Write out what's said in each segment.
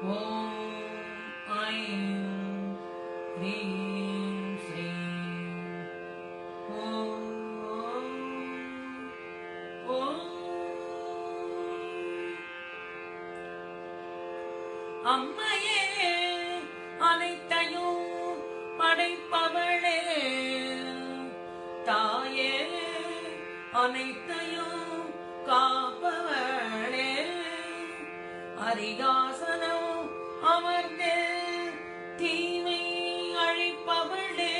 ஓம் I'm ஹ்ரீம் ஸ்ரீம் ஓம் ஓம். அம்மையே அனைத்தையும் படைப்பவளே, தாயே அனைத்தையும் காப்பவளே, அரியாசனம் அமர்ந்தே தீமை அழிப்பவளே,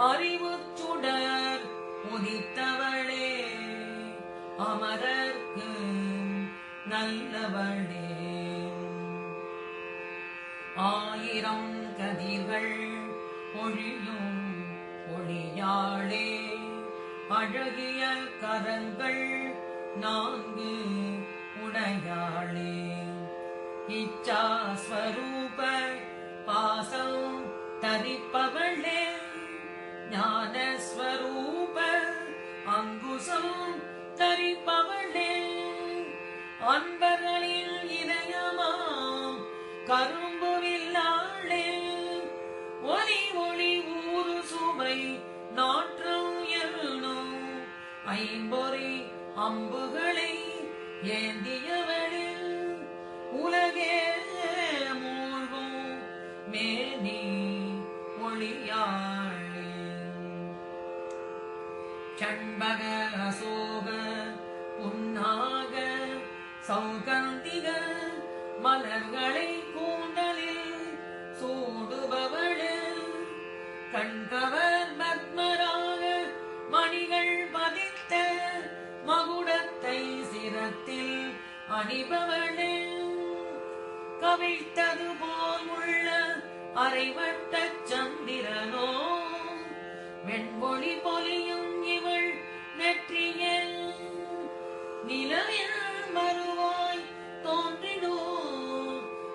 அறிவு சுடர் உதித்தவளே, அமரர்க்கு நல்லவளே. ஆயிரம் கதிர்கள் ஒழியும் ஒளியாளே, அழகிய கரங்கள் 4 உடையாளே, இச்சாஸ்வரூப பாசம் தரிப்பவளே, ஞானஸ்வரூப அங்குசம் தரிப்பவளே, அன்பர்களில் இதயமாம் கரும்பு வில்லாளே, ஒலி ஒளி ஊறு சுவை நாற்றம் எண்ணும் ஐம்பொறி அம்புகளை ஏந்தியவளே, உலகே மூழ்கும் மேனி ஒளியாளே, சண்பக அசோக புன்னாக சௌகந்திக மலர்களை கூந்தலில் சூடுபவளே, கண்கவர் பத்மராக மணிகள் பதித்த மகுடத்தை சிரத்தில் அணிபவளே, கவிழ்த்தது போல் உள்ள அரைவட்ட சந்திரனோ வெண்பொழி பொலியும் இவள் நெற்றியில், நிலவில் மறுவாய் தோன்றினோ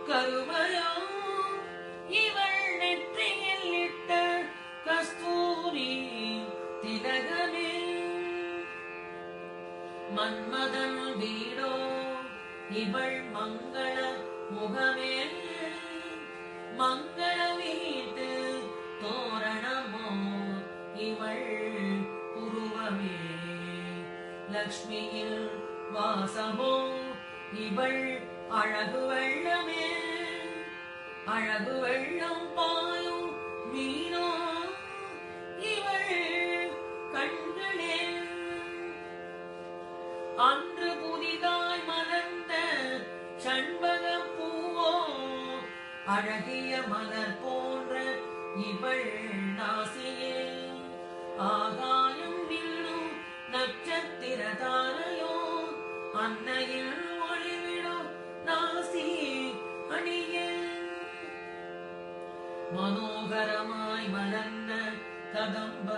கருவயோ இவள் நெற்றியில் இட்ட கஸ்தூரி திலகமே, மன்மதன் வீடோ இவள் மங்கள முகமே, மங்கள வீட்டு தோரணமோ இவள் உருவமே, லக்ஷ்மியில் வாசமோ இவள் அழகு வெள்ளமே, அழகு வெள்ளம் பாயும் மீனோ இவள் கண்களே, அன்று புதிதாய் மலர்ந்த சண்பக பூவோ அழகிய மலர் போன்ற இவள் நாசியே, ஆகாயம் விண்ணும் நட்சத்திர தாரையோ அன்னையில் ஒளிவிடும் நாசி அணியே, மனோகரமாய் மலர்ந்த கதம்ப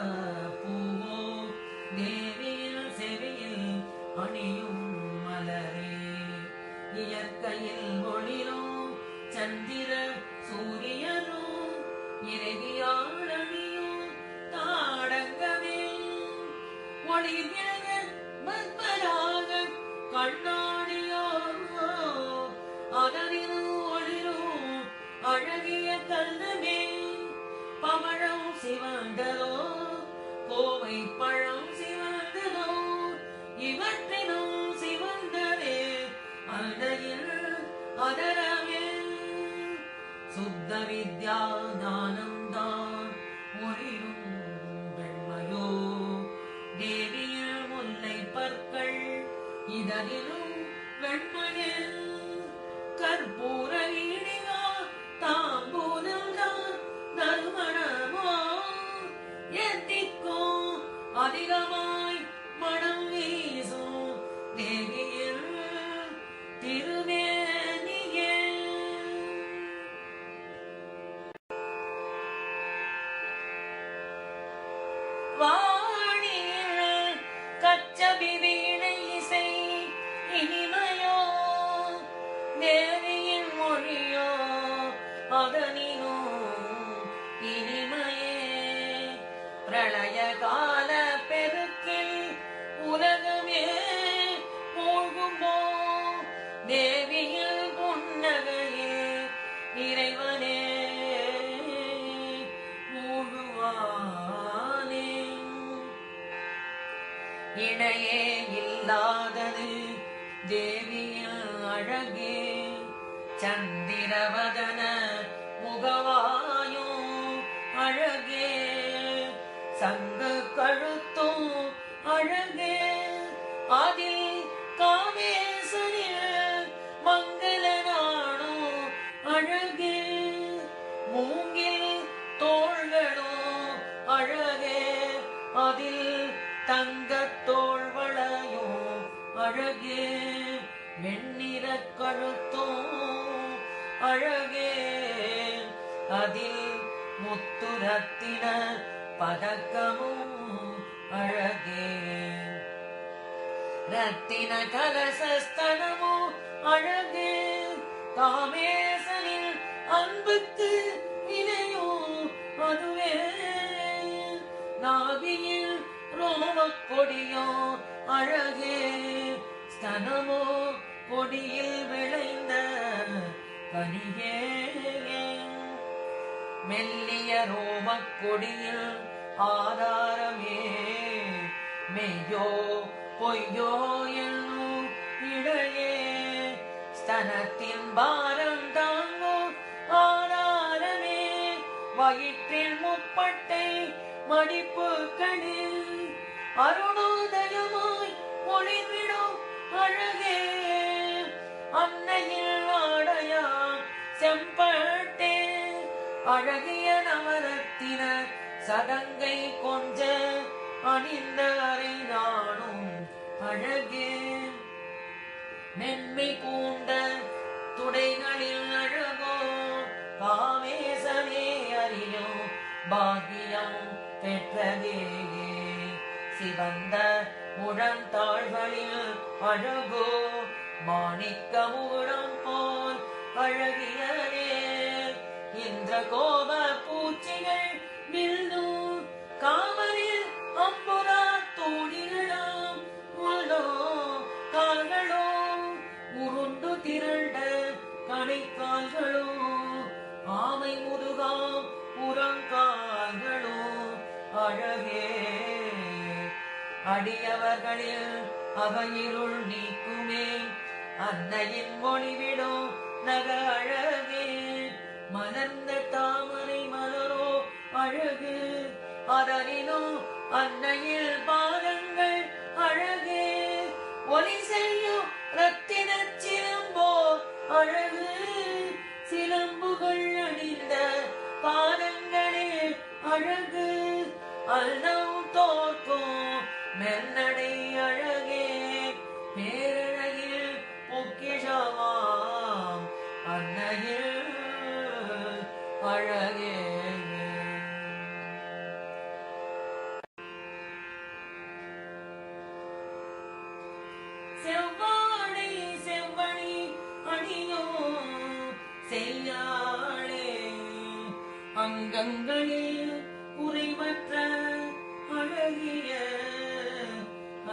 பூவோ தேவியில் செவியில் அணியும் மலரே, இயற்கையில் ஒளிரும் சந்திர சூரியனோ இறைவியால் அணியும் தாடங்கமே, ஒளிர்கிற பத்மராக கண்ணாடியோ அதனில் ஒளிரும் அழகிய கல்லுமே, பவழம் சிவந்ததோ கோவை பழம் சிவந்ததோ இவற்றினும் சிவந்ததே அன்னையில் அதரமே, சுத்த வித்யா ஞானம்தான் ஒளிரும் வெண்மையோ, தேவியில் முல்லை பற்கள் இதனிலும் வெண்மையே, கற்பூர வீணிகா தாம்பூலம் தான் நறுமணமோ, எத்திக்கும் அதிகமாய் மனம் வீசும் தேவியில் திருமேனியே. வாணியில் கச்சபி வீணை இசை இனிமையோ, தேவியின் மொழியோ அதனினோ இனிமையே, பிரளய கால பெருக்கில் உலகமே மூழ்குமோ, தேவியில் புன்னகையே இணையே இல்லாதது தேவியின் அழகே. சந்திரவதன முகவாயும் அழகே, சங்கு கழுத்தும் அழகே, அதில் காமேசனில் மங்கள நானும் அழகே, மூங்கில் தோள்களும் அழகே, அதில் தங்கத் தோள்வளையும் அழகே, வெண்ணிற கழுத்தும் அழகே, அதில் முத்துரத்தின பதக்கமும் அழகே, ரத்தின கலசஸ்தனமும் அழகே, காமேசனின் அன்புக்கு வினையும் அதுவே, நாபியில் ரோமக் கொடியும் அழகே, ஸ்தனமோ கொடியில் விளைந்த கனியே, மெல்லிய ரோமக் கொடியில் ஆதாரமே, மெய்யோ பொய்யோ என்னும் இடையே, ஸ்தனத்தின் பாரம் தாங்கும் ஆதாரமே, வயிற்றில் முப்பட்டை மடிப்புகளில் அருணோதயமாய் ஒளிவிடும் அழகே, அன்னையில் ஆடையான் செம்பட்டே, அழகிய நவரத்தின சதங்கை கொஞ்ச அணிந்த அறை நானும் அழகே, மென்மை பூண்ட துடைகளில் அழகோ, காமேசனே அறியும் பாக்கியம் பெற்றதேயே, சிவந்த முழந்தாள்களில் அழகோ, மாணிக்க முகுடம் போல் அழகியனே, இந்திர கோப பூச்சிகள் வில்லும் காமரில் அம்புரா தோழிகளாம் உள்ளோ, கால்களோ உருண்டு திரண்ட கணைக்கால்களோ, ஆமை முதுகாம் புறங்கால்களோ அழகே, அடியவர்களில் அவையிருள் நீக்குமே, அன்னையின் ஒளிவிடும் நக அழகே, மலர்ந்த தாமரை மலரோ அழகு, அதனினோ அன்னையில் பாதங்கள் அழகே, ஒலி செய்யும் ரத்தின சிலம்போ அழகு, சிலம்புகள் அணிந்த பாதங்களே அழகு, அல்னம் தோற்கும் மென்னடை அழகே, பேரழகில் பொக்கிஷமாம் அன்னையில் அழகே. செவ்வாழை செவ்வழி அணியோ செய்யாளே, அங்கங்களில் குறைவற்ற அழகிய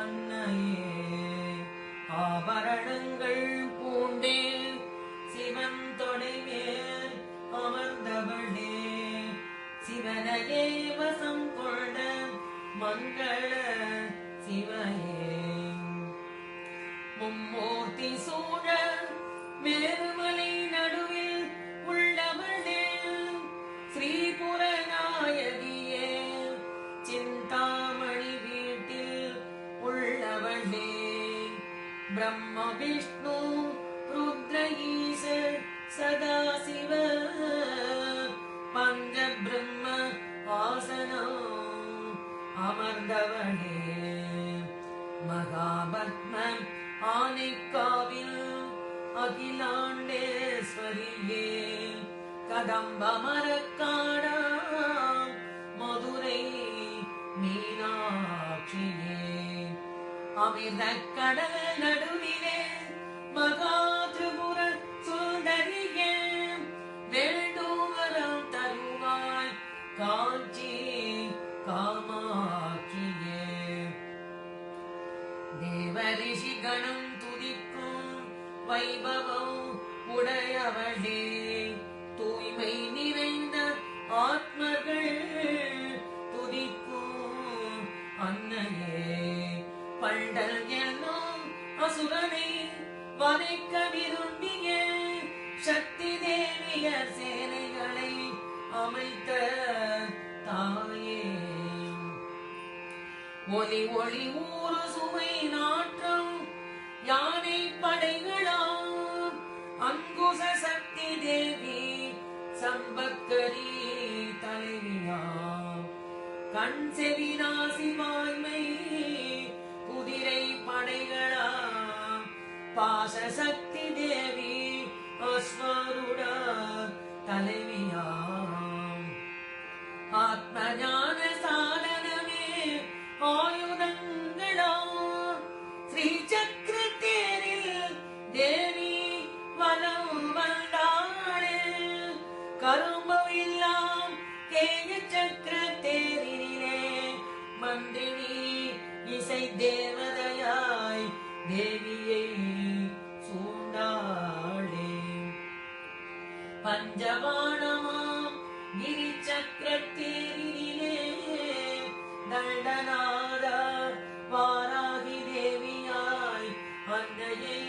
அன்னையே, ஆபரணங்கள் பூண்டே சிவன் தொடைமேல் அமர்ந்தவளே, சிவனையே வசம் கொண்ட மங்கள சிவையே, மும்மூர்த்தி சூழ மேருமலை நடுவில் உள்ளவளே, ஸ்ரீபுர நாயகியே, சிந்தாமணி வீட்டில் உள்ளவளே, பிரம்ம விஷ்ணு ருத்ர ஈசர் சதாசிவ பஞ்ச பிரம்ம ஆசனம் அமர்ந்தவளே, மகாபத்ம ஆனைக்காவில் அகிலாண்டேஸ்வரியே, கதம்ப மரக்காடா மதுரை மீனாட்சியே, அமிர்த கடல் நடுவிலே மகா திரிபுர சுந்தரியே, வேண்டுவரம் தருவாய் காஞ்சி காமாட்சியே, தேவரிஷி கணம் துதிக்கும் வைபவம் உடையவளே, தூய்மை நிறைந்த ஆத்மர்கள் துதிக்கும் அன்னையே, பண்டல் என்னும் அசுரனை வதைக்க விரும்பிய சக்தி தேவியர் சேனைகளை அமைத்த தாயே. ஒலி ஒளி ஊறு சுவை நாற்றம் யானை படைகளாம் அங்குச சக்தி தேவி சம்பத்கரி தலைவியாம். கண் செவி நாசி வாய்மை குதிரை படைகளாம் பாச சக்தி தேவி அஸ்வருட தலைவியாம். ஆத்ம ஞான சாதனமே ஆயுதங்களாம் ஸ்ரீ சக்கர தேரில் தேவி வலம் வந்தாளே. கரும்பு எல்லாம் கேய சக்கர தேரிலே மந்திரி இசை தேவதையாய் தேவியை சூண்டாளே. பஞ்சபாணமாம் கிரி சக்கர தேரிலே தண்டநாத வாராகி தேவியாய் அன்னையை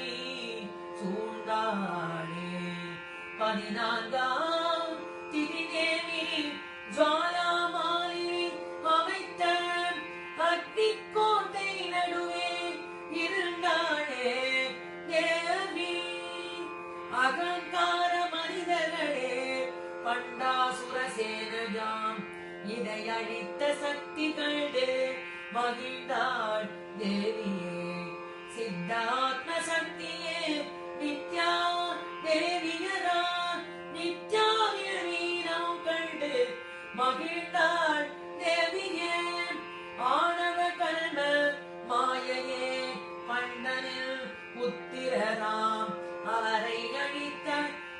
சூழ்ந்தாளே. 14ஆம் திதி தேவி ஜுவாலாமாலி அமைத்த அக்னி கோட்டை நடுவே இருந்தாளே தேவி. அகங்கார மனிதர்களே பண்டாசுர சேனஜாம் இதை அழித்த சக்தி கண்டு மகிழ்ந்தாள் தேவியே. சித்தாத்ம சக்தியே நித்யா தேவியரா நித்யா வீரம் கண்டு மகிழ்ந்தாள் தேவியே. ஆணவ கல்ம மாயையே பண்டனில் புத்திரராம் அவரை அழித்த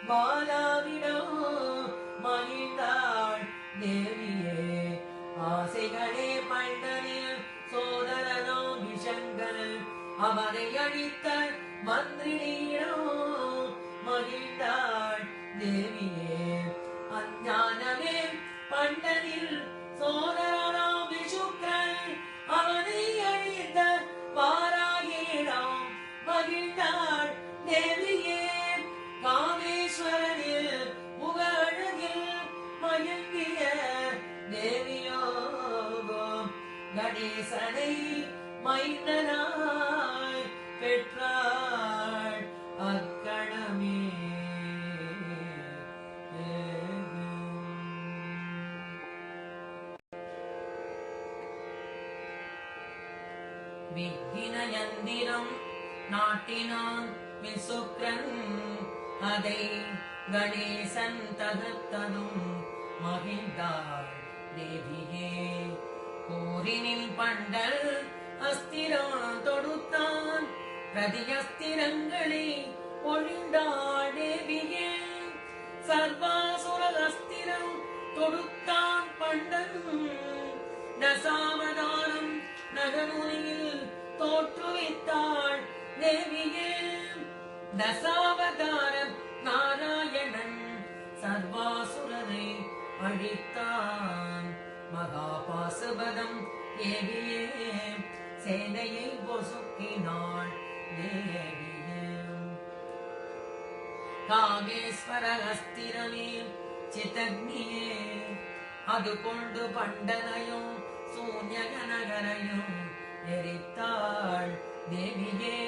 பாலாவிடம் மகிழ்ந்தாள் தேவியே. ஆசைகளே பண்டனில் சோதரனோ விஷங்கள் அவரை அழித்த மந்திரியிடம் மகிழ்ந்தாள் தேவியே. அஞ்ஞானமே பண்டனில் சோதரனோ விஷுக்கள் அவனை அழித்த வாராகியிடம் மகிழ்ந்தாள் தேவியே. காமேஸ்வரனில் முகழகில் மயங்கிய தேவியோகோ கணேசனை மைந்தனாய் பெற்றாள் அக்கணமே. விக்கினயந்திரம் நாட்டினான் விசுக்ரன் அதை கணேசன் தகர்த்ததும் மகிழ்ந்தாள் தேவியே. போரினில் பண்டல் அஸ்திரம் தொடுத்தான் பிரதியஸ்திரங்களை ஒழிந்தாள் தேவியே. சர்வாசுர அஸ்திரம் தொடுத்தான் பண்டன் தசாவதாரம் நகமுனியில் தோற்றுவித்தாள் தேவியே. தசாவதாரம் நாராயணன் சர்வாசுரரை அழித்தான். மகாபாசுபதம் ஏவியே சேனையை பொசுக்கினாள் தேவியே. காமேஸ்வர அஸ்திரமே சிதக்னியே அது கொண்டு பண்டனையும் சூன்யகனகரையும் எரித்தாள் தேவியே.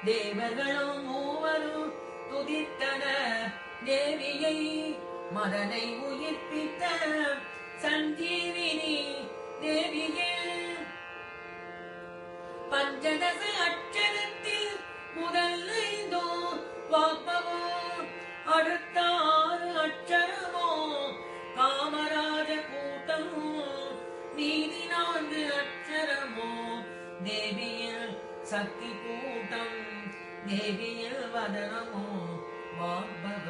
தேவர்களும் மூவரும் துதித்தன தேவியை. மதனை உயிர்ப்பித்த சஞ்சீவினி தேவியே. பஞ்சதச அட்சரத்தில் முதல் 5 வாக்பவோ அடுத்த 6 அட்சரமோ காமராஜ கூட்டம் மீதி 4 அட்சரமோ தேவியில் சக்தி கூட்டம் தேவியில் வதனமோ வாக்பவ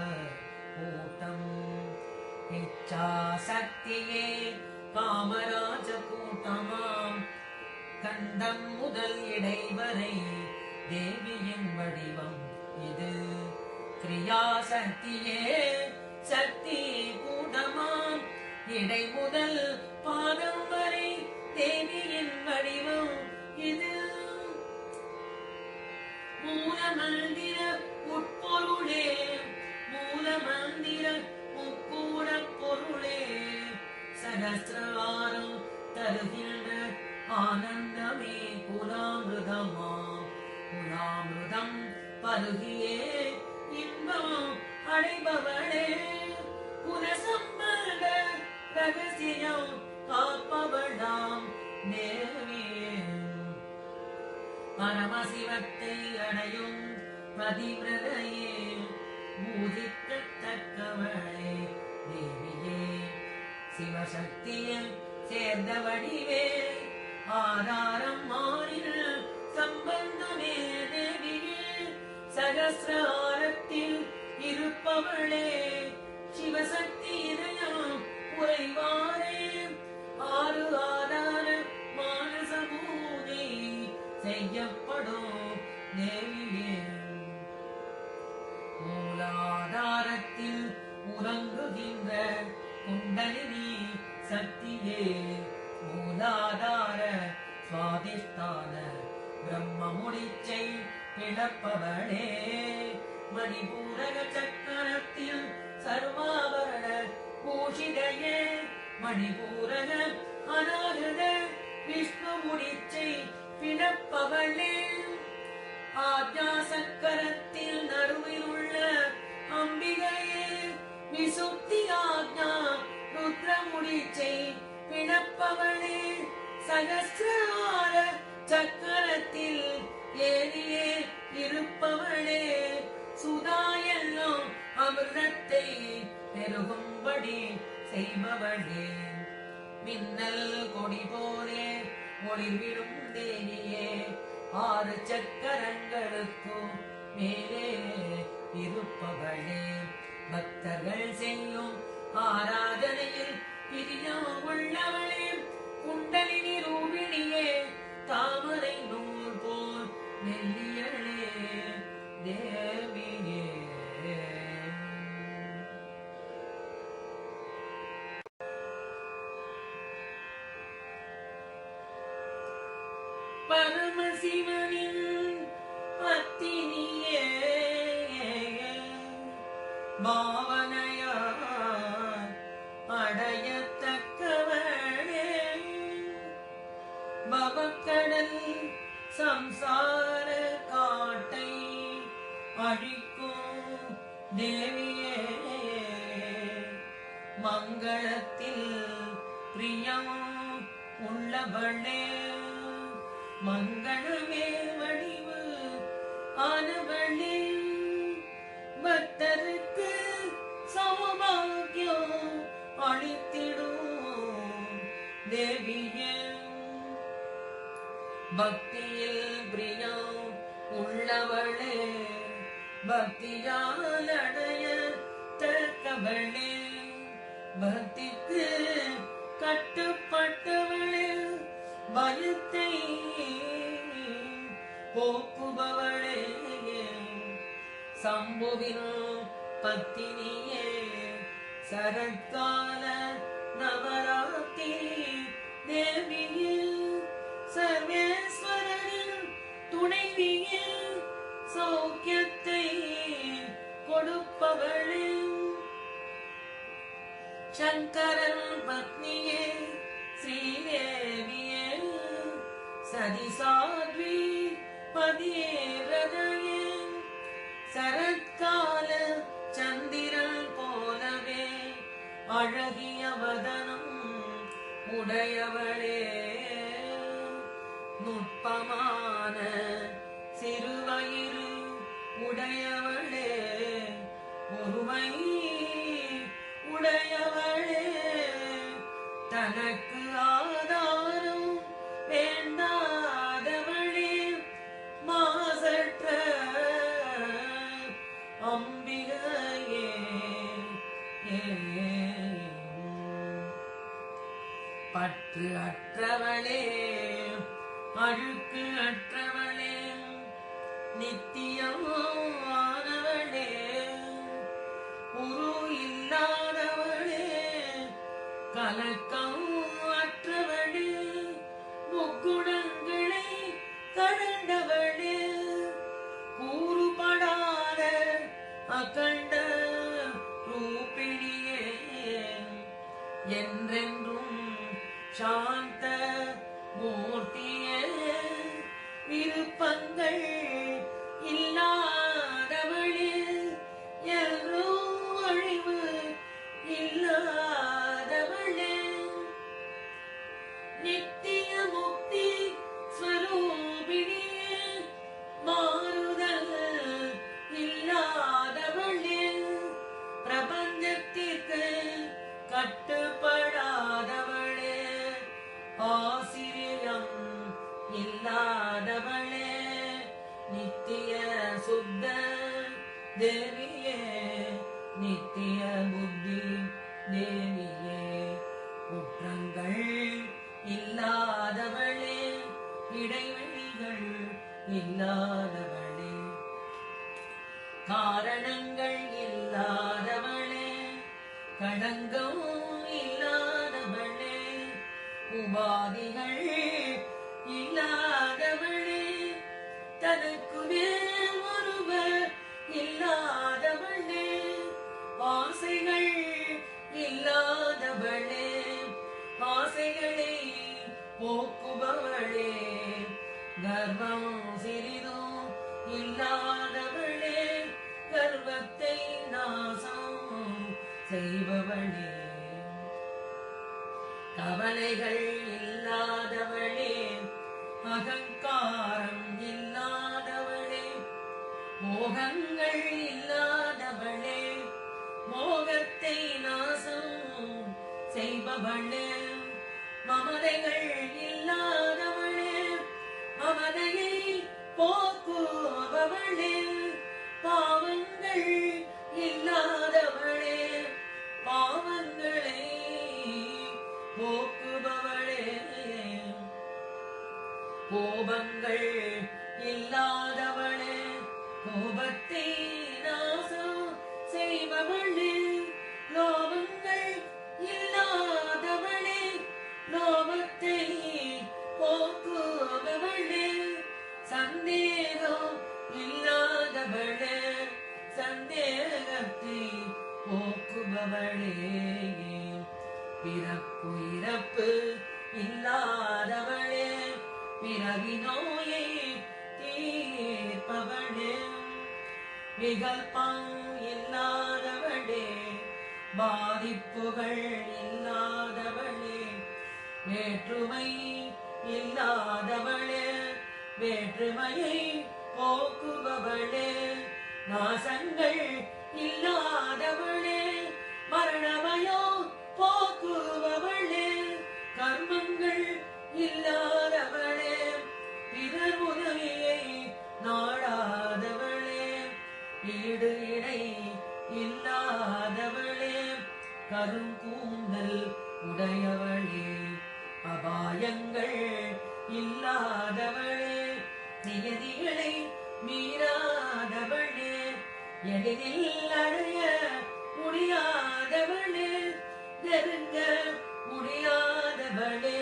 கூட்டம். இச்சா சக்தியே காமராஜ கூட்டமாம் கண்டம் முதல் இடைவரை தேவியின் வடிவம் இது. கிரியா சக்தியே சக்தி கூட்டமாம் இடை முதல் பாதம் வரை தேவியின் வடிவம் இது. சகஸ்திரவாரம் தருகின்ற ஆனந்தமே குலாமிருதமாம். குலாமிருதம் பருகியே இன்பம் அடைபவளே, குலசம்பந்த ரகசியம் காப்பவளாம் தேவியே. பரமசிவத்தை அடையும் பதிவிரதையே, பூஜிக்கத்தக்கவளே தேவியே. சிவசக்தியில் சேர்ந்த வடிவே, ஆதாரம் மாறில் சம்பந்தமே தேவியே. சகஸ்ராரத்தில் இருப்பவளே, சிவசக்தி இதயம் உறைவாரே. ஆறு ஆதார மானச பூஜை செய்யப்படும் தேவியே. மூலாதாரத்தில் உறங்குகின்ற குண்டலினி சக்தியே, மூலாதார சுவாதிஷ்டான பிரம்ம முடிச்சை இழப்பவளே. மணிபூரக சக்கரத்தில் சர்வாபரண பூஷிதையே, மணிபூரக அநாகத விஷ்ணு முடிச்சை பிளப்பவளே. ஆஜா சக்கரத்தில் நடுவில் உள்ள அம்பிகையே, விசுத்தி ஆஜா ருத்ர முடிச்சை பிளப்பவளே. சகஸ்ரார சக்கரத்தில் ஏறியே இருப்பவளே, சுதா எல்லாம் அமிர்தத்தை பெருகும்படி செய்பவளே. மின்னல் கொடி போலே ஒளிர்விடும் தேவியே, ஆறு சக்கரங்களுக்கும் மேலே இருப்பவளே. பக்தர்கள் செய்யும் ஆராதனையில் பிரியம் உள்ளவளே, குண்டலினி ரூபிணியே, தாமரை நூல் போல் மெல்லியளே தேவியே. பரமசிவனின் பத்தினியே, பாவனையார் அடையத்தக்கவளே. பவக்கடல் சம்சார காட்டை அழிக்கும் தேவியே. மங்களத்தில் பிரியம் உள்ளவளே, மங்களமே வடிவு ஆனவளே. பக்தருக்கு சௌபாகியம் அளித்திடும் தேவியே. பக்தியில் பிரியம் உள்ளவளே, பக்தியால் அடைய தக்கவளே. பக்திக்கு கட்டுப்பட்டவளே, பயத்தை போக்குபவளே. சம்புவின் பத்தினியே, சரத்கால நவராத்திரி தேவியே. சர்வேஸ்வரரின் துணைவியே, சௌக்கியத்தை கொடுப்பவளே. சங்கரன் பத்னியே, ஸ்ரீதேவியே. சதிசாத்வி பதிரதையே, சரத்கால சந்திரன் போலவே அழகிய வதனம் உடையவளே. நுட்பமான சிறுவயிறு உடையவளே, ஒருமை உடையவளே. தனக்கு ஆதாரம் வேண்டாதவளே, மாசற்ற அம்பிகையே. பற்று அற்றவளே, அழுக்கு அற்றவளே, நித்தியமானவளே. உரு இல்லாதவளே, கலக்கம் அற்றவளே. முக்குணங்களை கடந்தவளே, கூறுபடாத அகண்ட ரூபிணியே. என்றென்றும் சாந்த மூர்த்தியே விருப்பங்கள் இல்லாதவளே எல்லோரும் அழிவு இல்லாதவளே நித்திய முக்தி ஸ்வரூபிணியே மாறுதல் இல்லாதவளே பிரபஞ்சத்திற்கு கட்டுப்படாதவளே ஆசிரியம் இல்லாதவளே நித்திய சுத்த தேவியே நித்திய புத்தி தேவியே குற்றங்கள் இல்லாதவளே இடைவெளிகள் இல்லாதவளே காரணங்கள் இல்லாதவளே கடங்கம் இல்லாதவளே உபாதிகள் இல்லாதவளே தனக்கு மேல் ஒருவர் இல்லாதவளே ஆசைகள் இல்லாதவளே ஆசைகளை போக்குபவளே கர்வம் சிறிதும் இல்லாதவளே கர்வத்தை நாசம் செய்பவளே கவலைகள் இல்லாதவளே அகங்காரம் இல்லாதவளே மோகங்கள் இல்லாதவளே மோகத்தை நாசம் செய்பவளே மமதைகள் இல்லாதவளே மமதையை போக்குபவளே பாவங்கள் இல்லாதவளே பாவங்களை போக்குபவளே கோபங்கள் இல்லாதவளே கோபத்தை நாசம் செய்பவளே லோபங்கள் இல்லாதவளே லோபத்தை போக்குபவளே சந்தேகம் இல்லாதவளே சந்தேகத்தை போக்குபவளே பிறப்பு இறப்பு இல்லாதவளே பிறவி நோயை தீர்ப்பவளே விகல்பம் இல்லாதவளே பாதிப்புகள் இல்லாதவளே வேற்றுமை இல்லாதவளே வேற்றுமையை போக்குபவளே நாசங்கள் இல்லாதவளே மரணமயோ போக்குபவளே கர்மங்கள் இல்லாதவளே பிறர் உதவியை நாடாதவளே ஈடு இணை இல்லாதவளே கருங்கூந்தல் உடையவளே அபாயங்கள் இல்லாதவளே நியதிகளை மீறாதவளே எளிதில் அடைய முடியாதவளே நெருங்க முடியாதவளே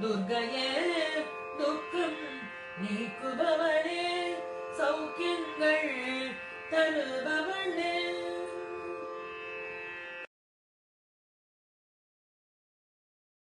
துர்க்கையே துக்கம் நீக்குபவளே சௌக்கியங்கள் தருபவளே